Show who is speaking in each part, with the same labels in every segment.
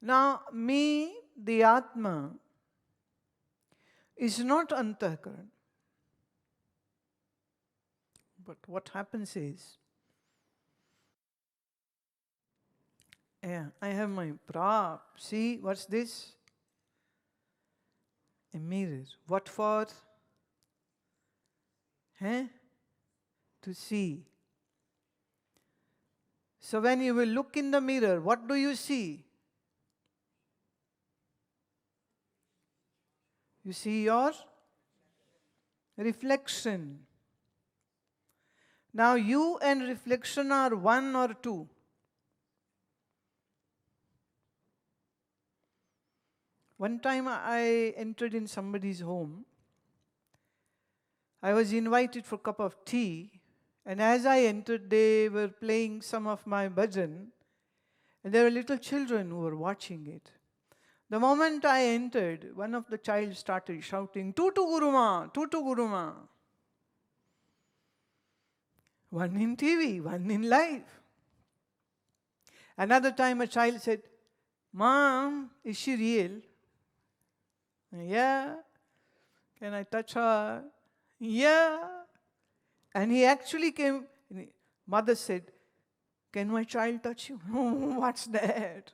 Speaker 1: Now, me, the Atma, is not Antahkaran. But what happens is, I have my prop. See, what's this? A mirror. What for? To see. So when you will look in the mirror, what do you see? You see your reflection. Now you and reflection are one or two. One time I entered in somebody's home. I was invited for a cup of tea, and as I entered, they were playing some of my bhajan, and there were little children who were watching it. The moment I entered, one of the child started shouting, "Tutu Gurumaa, Tutu Gurumaa." One in TV, one in live. Another time a child said, "Mom, is she real?" "Yeah." "Can I touch her?" "Yeah." And he actually came, and mother said, "Can my child touch you?" "What's that?"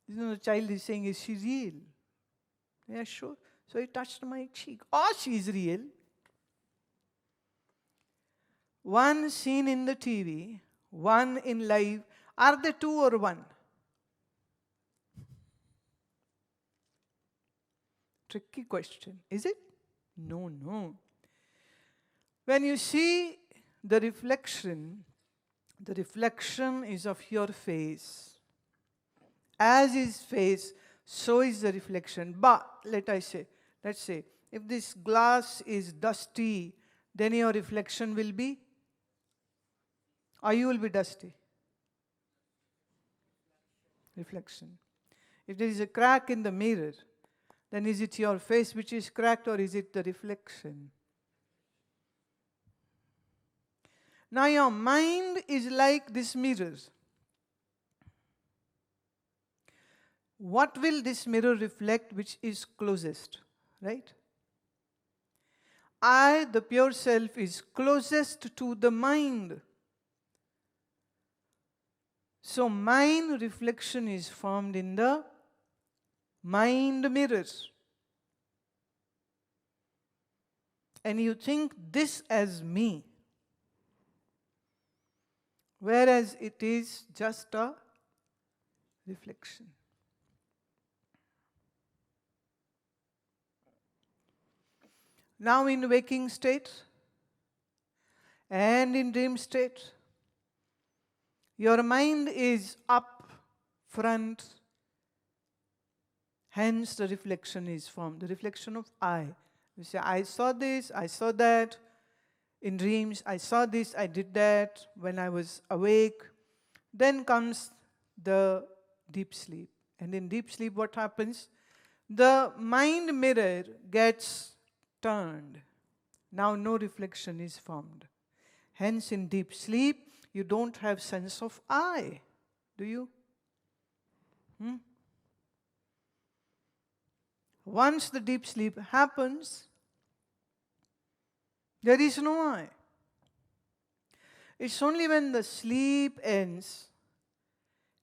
Speaker 1: The child is saying, "Is she real?" "Yeah, sure." So he touched my cheek. "Oh, she's real." One seen in the TV, one in live. Are they two or one? Tricky question, is it? No, no. When you see the reflection is of your face. As is face, so is the reflection. But let's say, if this glass is dusty, then your reflection will be, or you will be dusty? Reflection. If there is a crack in the mirror, then is it your face which is cracked, or is it the reflection? Now your mind is like this mirror. What will this mirror reflect which is closest, right? I, the pure self, is closest to the mind. So mind reflection is formed in the mind mirror. And you think this as me, whereas it is just a reflection. Now in waking state and in dream state, your mind is up front, hence the reflection is formed, the reflection of I. You say, I saw this, I saw that. In dreams, I saw this, I did that when I was awake. Then comes the deep sleep. And in deep sleep, what happens? The mind mirror gets turned. Now no reflection is formed. Hence in deep sleep, you don't have sense of I. Do you? Once the deep sleep happens, there is no I. It's only when the sleep ends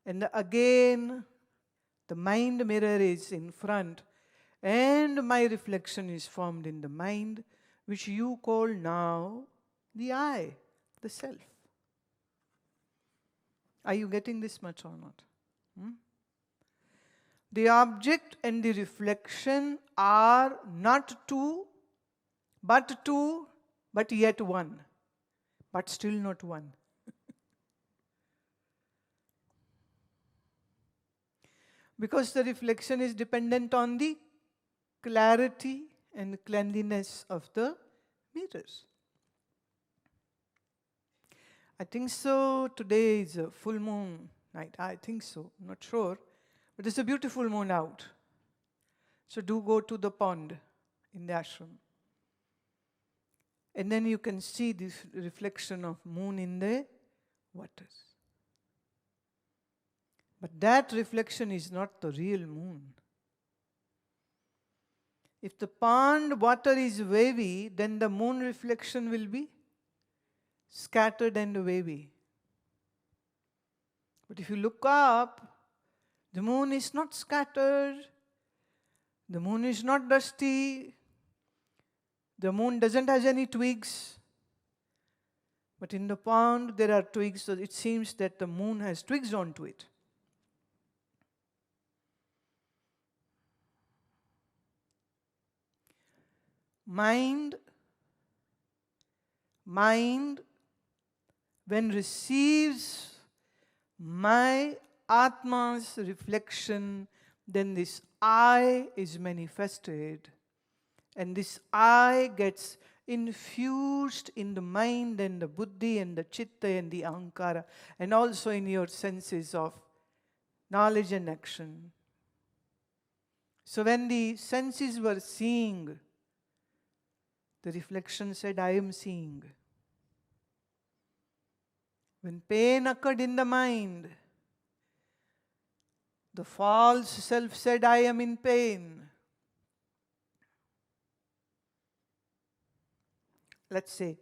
Speaker 1: and again the mind mirror is in front and my reflection is formed in the mind, which you call now the I, the self. Are you getting this much or not? The object and the reflection are not two, but yet one, but still not one. Because the reflection is dependent on the clarity and cleanliness of the mirrors. I think so. Today is a full moon night. I think so. I'm not sure. But it's a beautiful moon out. So do go to the pond in the ashram. And then you can see this reflection of moon in the waters. But that reflection is not the real moon. If the pond water is wavy, then the moon reflection will be scattered and wavy. But if you look up, the moon is not scattered, the moon is not dusty, the moon doesn't have any twigs. But in the pond there are twigs, so it seems that the moon has twigs onto it. Mind, when receives my Atma's reflection, then this I is manifested. And this I gets infused in the mind and the buddhi and the chitta and the ahankara, and also in your senses of knowledge and action. So when the senses were seeing, the reflection said, I am seeing. When pain occurred in the mind, the false self said, I am in pain. Let's say,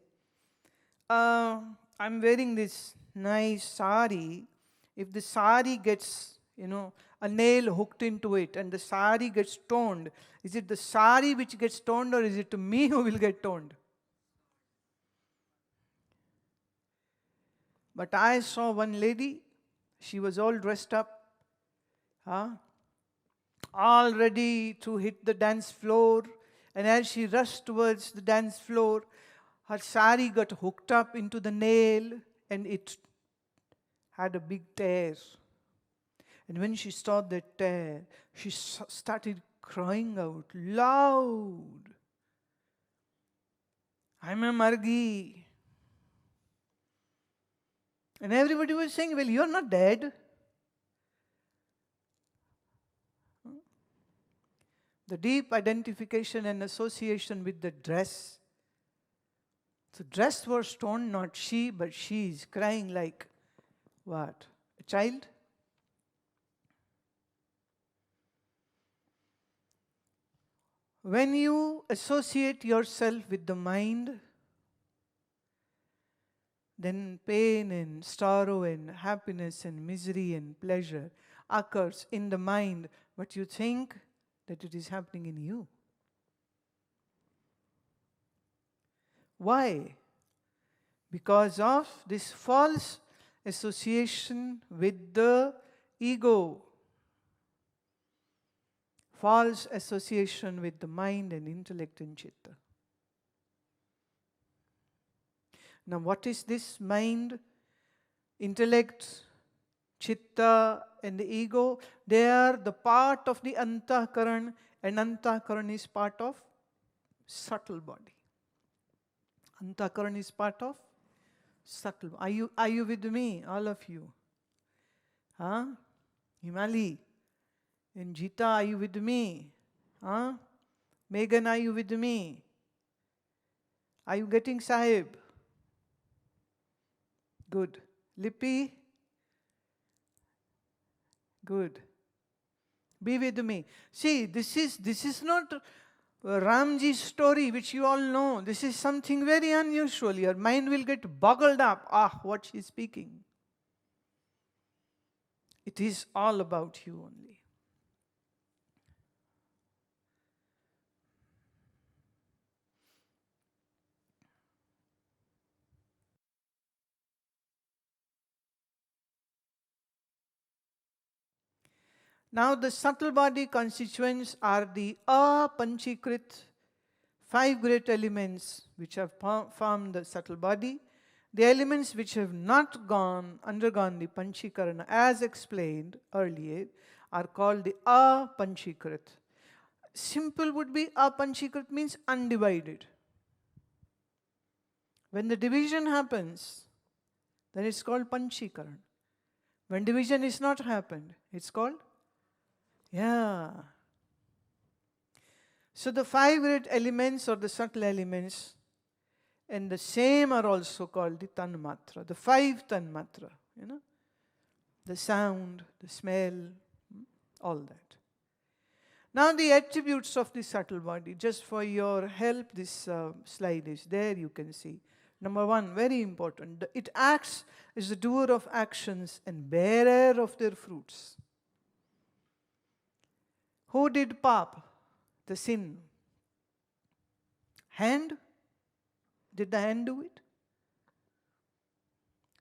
Speaker 1: I'm wearing this nice sari. If the sari gets, a nail hooked into it and the sari gets torn, is it the sari which gets torn or is it me who will get torn? But I saw one lady, she was all dressed up, all ready to hit the dance floor, and as she rushed towards the dance floor, her sari got hooked up into the nail and it had a big tear. And when she saw that tear, she started crying out loud, I'm a margi. And everybody was saying, well, you're not dead. The deep identification and association with the dress. The dress was torn, not she, but she is crying like what? A child? When you associate yourself with the mind, then pain and sorrow and happiness and misery and pleasure occurs in the mind, but you think that it is happening in you. Why? Because of this false association with the ego. False association with the mind and intellect and chitta. Now what is this mind, intellect, chitta and the ego? They are the part of the antakaran, and antakaran is part of subtle body. Antakaran is part of subtle. Are you with me, all of you? Himali and Jita, are you with me? Megan, are you with me? Are you getting Sahib? Good. Lippy? Good. Be with me. See, this is not Ramji's story, which you all know. This is something very unusual. Your mind will get boggled up. What she's speaking. It is all about you only. Now the subtle body constituents are the apanchikrit, 5 great elements which have formed the subtle body. The elements which have not undergone the panchikarana as explained earlier are called the apanchikrit. Simple would be apanchikrit means undivided. When the division happens, then it's called panchikaran. When division is not happened, it's called So the 5 great elements or the subtle elements, and the same are also called the tanmatra, the 5 tanmatra. the sound, the smell, all that. Now the attributes of the subtle body. Just for your help, this slide is there, you can see. Number one, very important. It acts as the doer of actions and bearer of their fruits. Who did pap, the sin? Hand? Did the hand do it?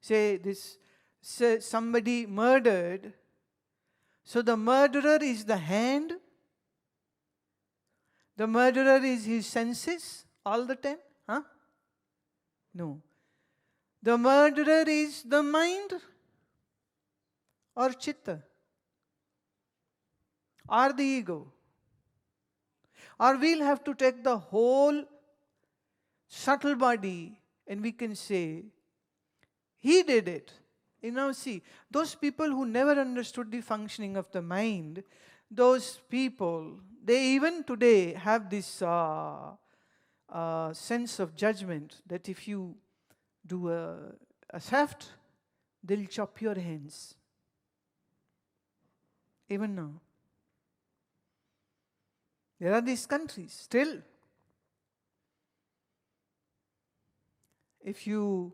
Speaker 1: Say somebody murdered, so the murderer is the hand? The murderer is his senses all the time? Huh? No. The murderer is the mind or chitta or the ego. Or we'll have to take the whole subtle body and we can say, he did it. You know, see, those people who never understood the functioning of the mind, those people, they even today have this sense of judgment that if you do a theft, they'll chop your hands. Even now. There are these countries still. If you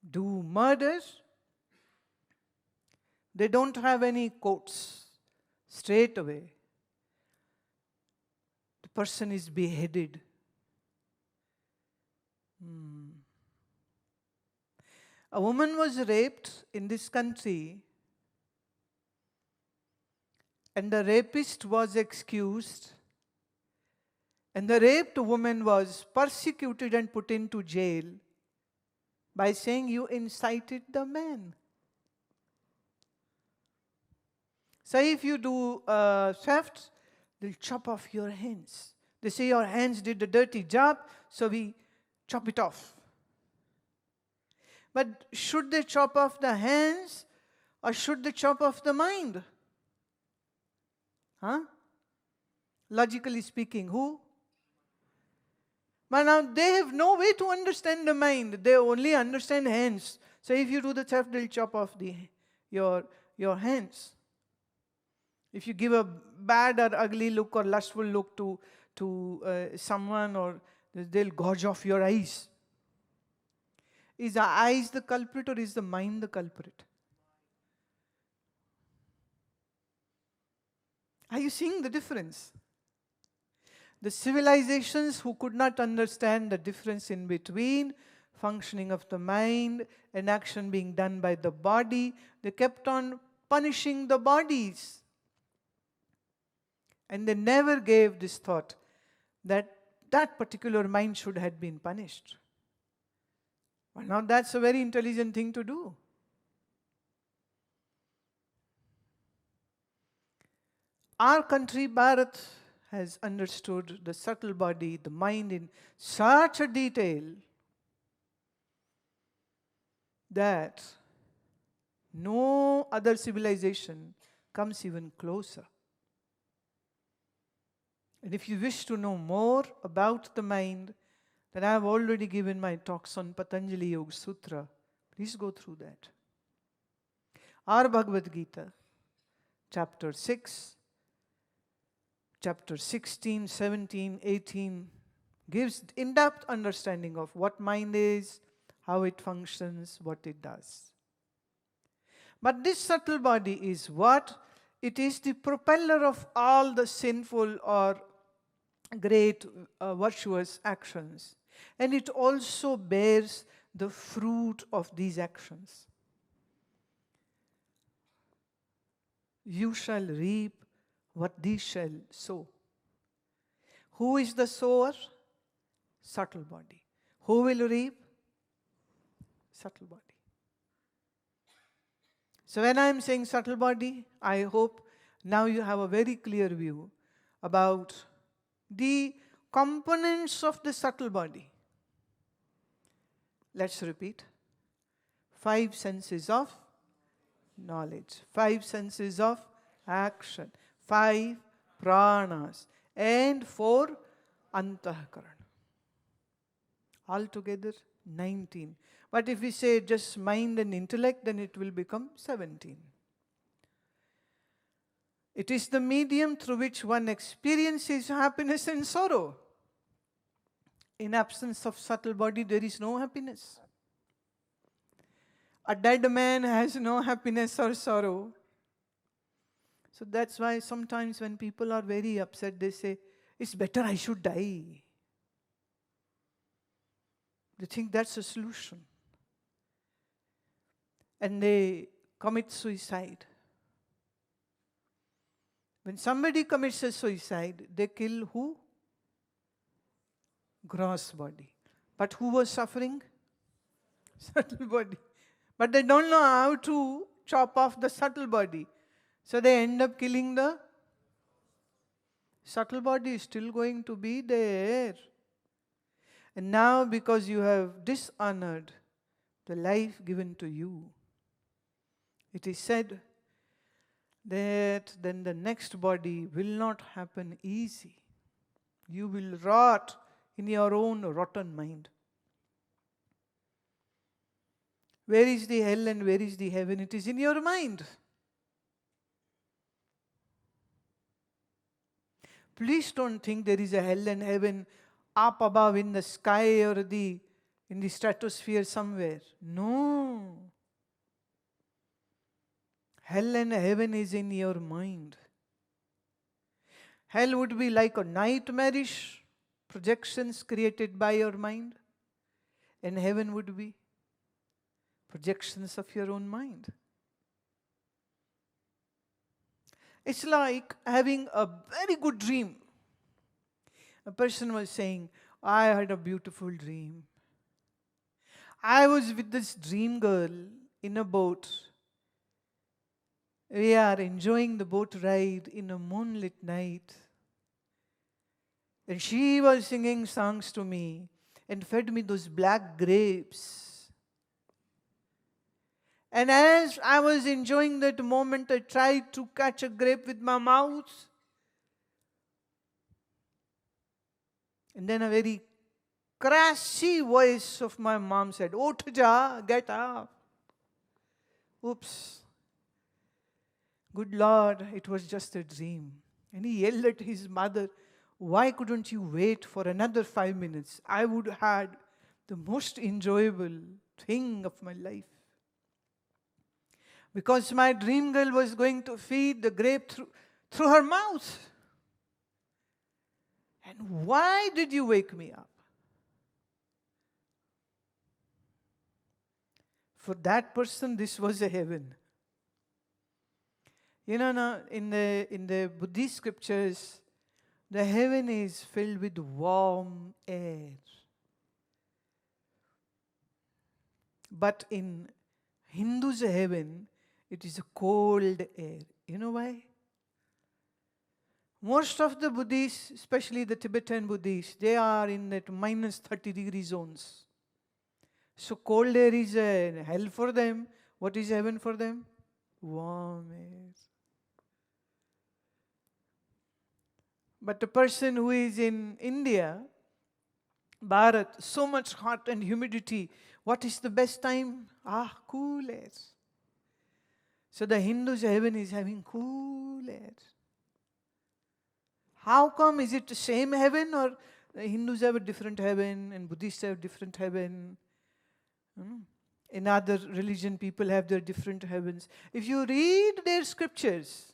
Speaker 1: do murders, they don't have any courts. Straight away, the person is beheaded. A woman was raped in this country, and the rapist was excused, and the raped woman was persecuted and put into jail by saying, you incited the man. So if you do theft, they'll chop off your hands. They say your hands did the dirty job, so we chop it off. But should they chop off the hands or should they chop off the mind? Huh? Logically speaking, who? But now they have no way to understand the mind. They only understand hands. So if you do the theft, they'll chop off your hands. If you give a bad or ugly look or lustful look to someone, or they'll gouge off your eyes. Is the eyes the culprit or is the mind the culprit? Are you seeing the difference? The civilizations who could not understand the difference in between functioning of the mind and action being done by the body, they kept on punishing the bodies. And they never gave this thought that that particular mind should have been punished. Well, now that's a very intelligent thing to do. Our country, Bharat, has understood the subtle body, the mind in such a detail that no other civilization comes even closer. And if you wish to know more about the mind, then I have already given my talks on Patanjali Yoga Sutra. Please go through that. Our Bhagavad Gita, chapter 6, chapter 16, 17, 18, gives in-depth understanding of what mind is, how it functions, what it does. But this subtle body is what? It is the propeller of all the sinful or great virtuous actions. And it also bears the fruit of these actions. You shall reap what these shall sow. Who is the sower? Subtle body. Who will reap? Subtle body. So when I am saying subtle body, I hope now you have a very clear view about the components of the subtle body. Let's repeat. 5 senses of knowledge, 5 senses of action, 5 pranas, and 4 antahkarana. Altogether 19. But if we say just mind and intellect, then it will become 17. It is the medium through which one experiences happiness and sorrow. In absence of subtle body, there is no happiness. A dead man has no happiness or sorrow. So that's why sometimes when people are very upset, they say, it's better I should die. They think that's a solution. And they commit suicide. When somebody commits a suicide, they kill who? Gross body. But who was suffering? Subtle body. But they don't know how to chop off the subtle body. So they end up killing the subtle body is still going to be there. And now because you have dishonored the life given to you, it is said that then the next body will not happen easy. You will rot in your own rotten mind. Where is the hell and where is the heaven? It is in your mind. Please don't think there is a hell and heaven up above in the sky or in the stratosphere somewhere. No. Hell and heaven is in your mind. Hell would be like a nightmarish projections created by your mind, and heaven would be projections of your own mind. It's like having a very good dream. A person was saying, I had a beautiful dream. I was with this dream girl in a boat. We are enjoying the boat ride in a moonlit night. And she was singing songs to me and fed me those black grapes. And as I was enjoying that moment, I tried to catch a grape with my mouth. And then a very crassy voice of my mom said, "Uth ja, get up." Oops. Good Lord, it was just a dream. And he yelled at his mother, "Why couldn't you wait for another 5 minutes? I would have had the most enjoyable thing of my life." Because my dream girl was going to feed the grape through her mouth. And why did you wake me up? For that person, this was a heaven. You know, now in the Buddhist scriptures, the heaven is filled with warm air. But in Hindus' heaven, it is a cold air. You know why? Most of the Buddhists, especially the Tibetan Buddhists, they are in that minus 30-degree zones. So cold air is a hell for them. What is heaven for them? Warm air. But the person who is in India, Bharat, so much hot and humidity, what is the best time? Cool air. So the Hindus' heaven is having cool air. How come? Is it the same heaven, or the Hindus have a different heaven and Buddhists have different heaven? In other religion, people have their different heavens. If you read their scriptures,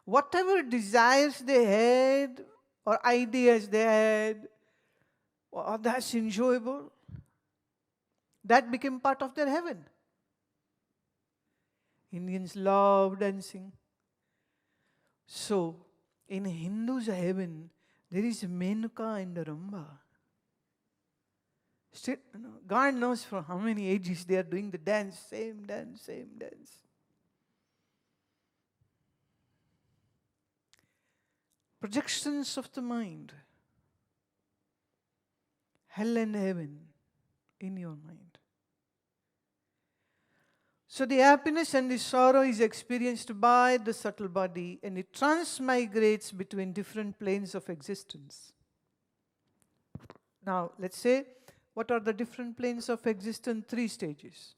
Speaker 1: whatever desires they had or ideas they had, that's enjoyable, that became part of their heaven. Indians love dancing. So, in Hindus' heaven, there is Menuka and Ramba. Still, God knows for how many ages they are doing the dance, same dance, same dance. Projections of the mind. Hell and heaven in your mind. So the happiness and the sorrow is experienced by the subtle body, and it transmigrates between different planes of existence. Now, let's say, what are the different planes of existence? 3 stages.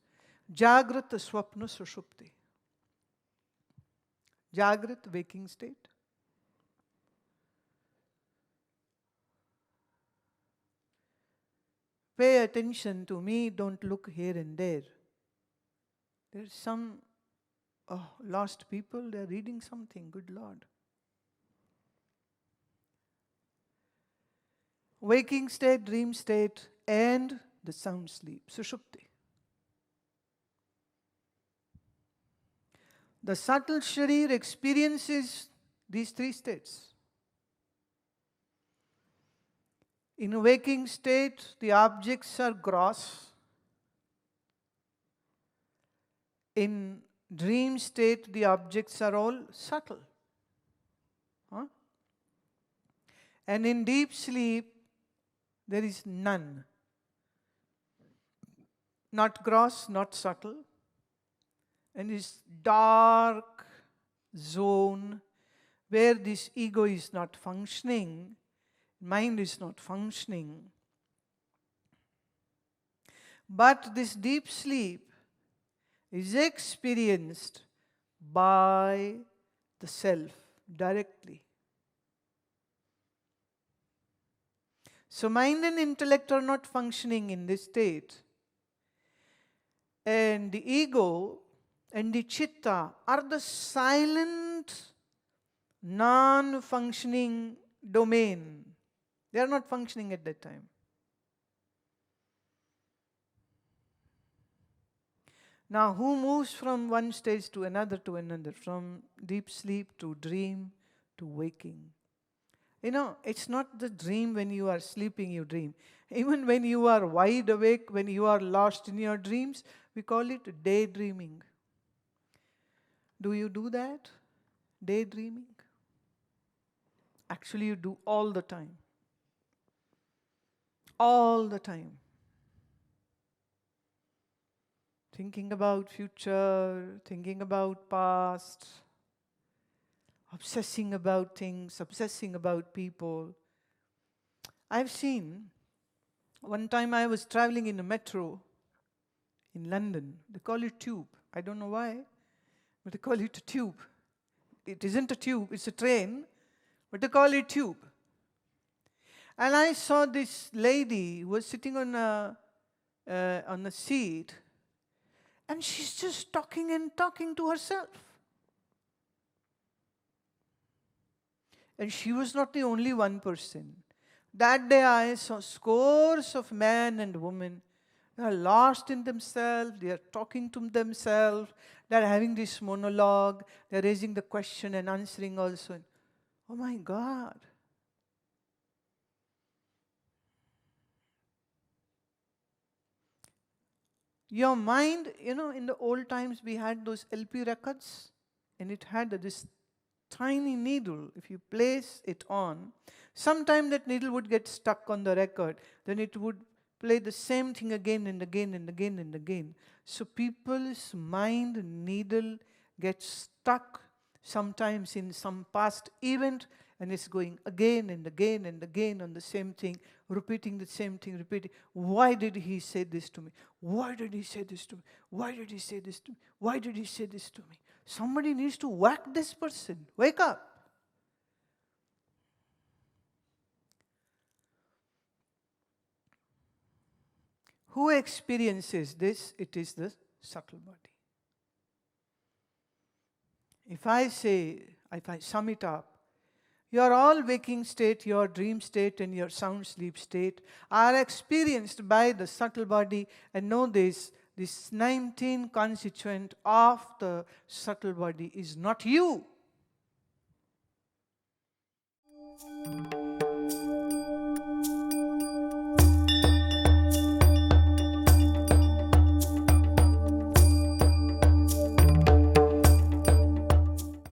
Speaker 1: Jagrat, Swapna, Sushupti. Jagrat, waking state. Pay attention to me, don't look here and there. There's some lost people, they're reading something, good Lord. Waking state, dream state, and the sound sleep, Sushupti. The subtle sharir experiences these 3 states. In a waking state, the objects are gross. In dream state, the objects are all subtle. And in deep sleep, there is none. Not gross, not subtle. And this dark zone where this ego is not functioning, mind is not functioning. But this deep sleep is experienced by the self directly. So mind and intellect are not functioning in this state. And the ego and the chitta are the silent, non-functioning domain. They are not functioning at that time. Now, who moves from one stage to another, from deep sleep to dream to waking? It's not the dream when you are sleeping, you dream. Even when you are wide awake, when you are lost in your dreams, we call it daydreaming. Do you do that? Daydreaming? Actually, you do all the time. All the time. Thinking about future, thinking about past, obsessing about things, obsessing about people. I've seen, one time I was traveling in a metro in London. They call it tube. I don't know why, but they call it a tube. It isn't a tube, it's a train, but they call it tube. And I saw this lady who was sitting on a seat, and she's just talking and talking to herself. And she was not the only one person. That day I saw scores of men and women. They are lost in themselves, they are talking to themselves, they are having this monologue, they are raising the question and answering also. And, oh my God. Your mind, in the old times we had those LP records, and it had this tiny needle. If you place it on, sometime that needle would get stuck on the record. Then it would play the same thing again and again and again and again. So people's mind needle gets stuck sometimes in some past event, and it's going again and again and again on the same thing, repeating the same thing, repeating. Why did he say this to me? Why did he say this to me? Why did he say this to me? Why did he say this to me? Somebody needs to whack this person. Wake up. Who experiences this? It is the subtle body. If I sum it up, your all waking state, your dream state, and your sound sleep state are experienced by the subtle body, and know this 19 constituent of the subtle body is not you.